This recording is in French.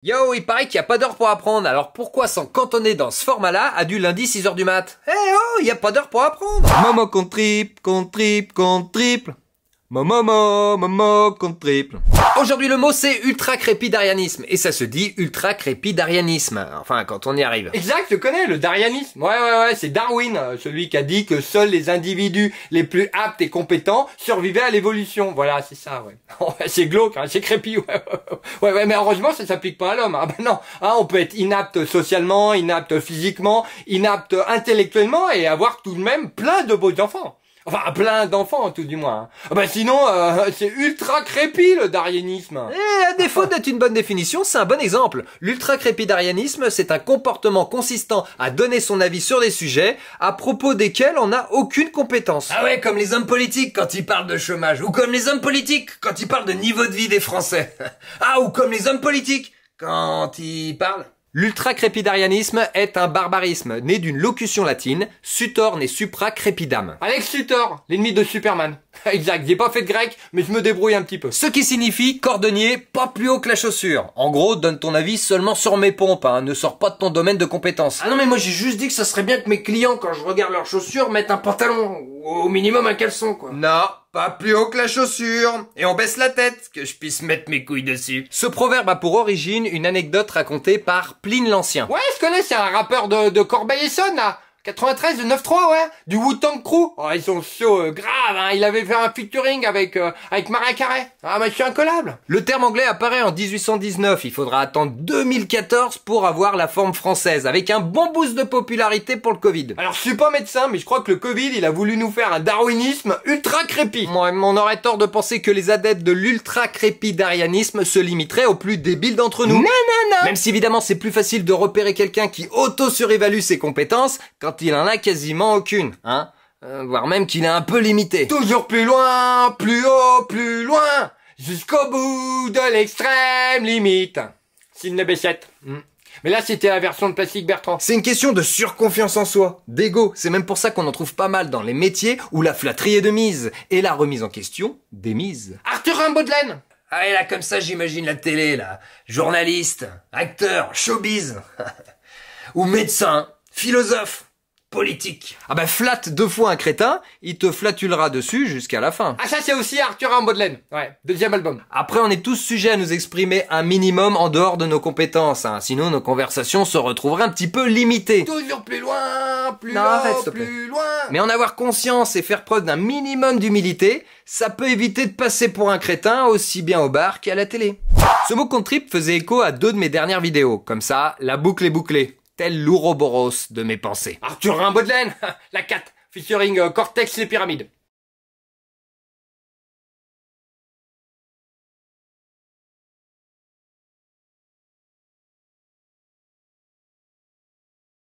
Yo, il paraît qu'il n'y a pas d'heure pour apprendre, alors pourquoi s'en cantonner dans ce format-là à du lundi 6h du mat? Eh oh, il n'y a pas d'heure pour apprendre. Momo compte triple, compte triple, compte triple. Momo compte triple. Aujourd'hui le mot c'est ultra-crépidarianisme, et ça se dit ultra-crépidarianisme, enfin quand on y arrive. Exact, je connais le darianisme. Ouais, c'est Darwin, celui qui a dit que seuls les individus les plus aptes et compétents survivaient à l'évolution. Voilà, c'est ça, ouais. C'est glauque, hein, c'est crépi, ouais, mais heureusement ça s'applique pas à l'homme. Ah ben non, hein, on peut être inapte socialement, inapte physiquement, inapte intellectuellement et avoir tout de même plein de beaux enfants. Enfin, plein d'enfants, tout du moins. Bah sinon, c'est ultra crépi, le darianisme. Et à défaut d'être une bonne définition, c'est un bon exemple. L'ultra-crépidarianisme, c'est un comportement consistant à donner son avis sur des sujets à propos desquels on n'a aucune compétence. Ah ouais, comme les hommes politiques quand ils parlent de chômage, ou comme les hommes politiques quand ils parlent de niveau de vie des Français. Ah, ou comme les hommes politiques quand ils parlent... L'ultra-crépidarianisme est un barbarisme né d'une locution latine, sutorne et supra crepidam. Alex Luthor, l'ennemi de Superman. Exact, j'ai pas fait de grec, mais je me débrouille un petit peu. Ce qui signifie cordonnier pas plus haut que la chaussure. En gros, donne ton avis seulement sur mes pompes, hein, ne sors pas de ton domaine de compétence. Ah non mais moi j'ai juste dit que ça serait bien que mes clients, quand je regarde leurs chaussures, mettent un pantalon, ou au minimum un caleçon quoi. Non, pas plus haut que la chaussure. Et on baisse la tête, que je puisse mettre mes couilles dessus. Ce proverbe a pour origine une anecdote racontée par Pline l'Ancien. Ouais, je connais, c'est un rappeur de Corbeil-Essonnes, là. 93, de 9-3, ouais. Du Wu-Tang Crew. Oh, ils sont chauds, grave, hein. Il avait fait un featuring avec Maria Carey. Ah, mais je suis incollable. Le terme anglais apparaît en 1819. Il faudra attendre 2014 pour avoir la forme française, avec un bon boost de popularité pour le Covid. Alors, je suis pas médecin, mais je crois que le Covid, il a voulu nous faire un darwinisme ultra crépi. Moi, on aurait tort de penser que les adeptes de l'ultra-crépidarianisme se limiteraient aux plus débiles d'entre nous. Non. Même si évidemment c'est plus facile de repérer quelqu'un qui auto-surévalue ses compétences quand il en a quasiment aucune, hein, voire même qu'il est un peu limité. Toujours plus loin, plus haut, plus loin, jusqu'au bout de l'extrême limite. Sidney Bechet. Mais là, c'était la version de Plastique Bertrand. C'est une question de surconfiance en soi, d'ego. C'est même pour ça qu'on en trouve pas mal dans les métiers où la flatterie est de mise et la remise en question démise. Arthur Rimbaud de Laine. Ah et là comme ça j'imagine la télé là, journaliste, acteur, showbiz, ou médecin, philosophe, politique. Ah bah flatte 2 fois un crétin, il te flatulera dessus jusqu'à la fin. Ah ça c'est aussi Arthur Rimbaud de Laine, ouais, 2e album. Après on est tous sujets à nous exprimer un minimum en dehors de nos compétences, hein, sinon nos conversations se retrouveraient un petit peu limitées. Toujours plus loin, plus Non, haut, arrête, s'il te plaît. plus loin. Mais en avoir conscience et faire preuve d'un minimum d'humilité, ça peut éviter de passer pour un crétin aussi bien au bar qu'à la télé. Ce mot compte triple faisait écho à 2 de mes dernières vidéos, comme ça, la boucle est bouclée. Tel l'ouroboros de mes pensées. Arthur Rimbaud de Laine, la 4, featuring Cortex les pyramides.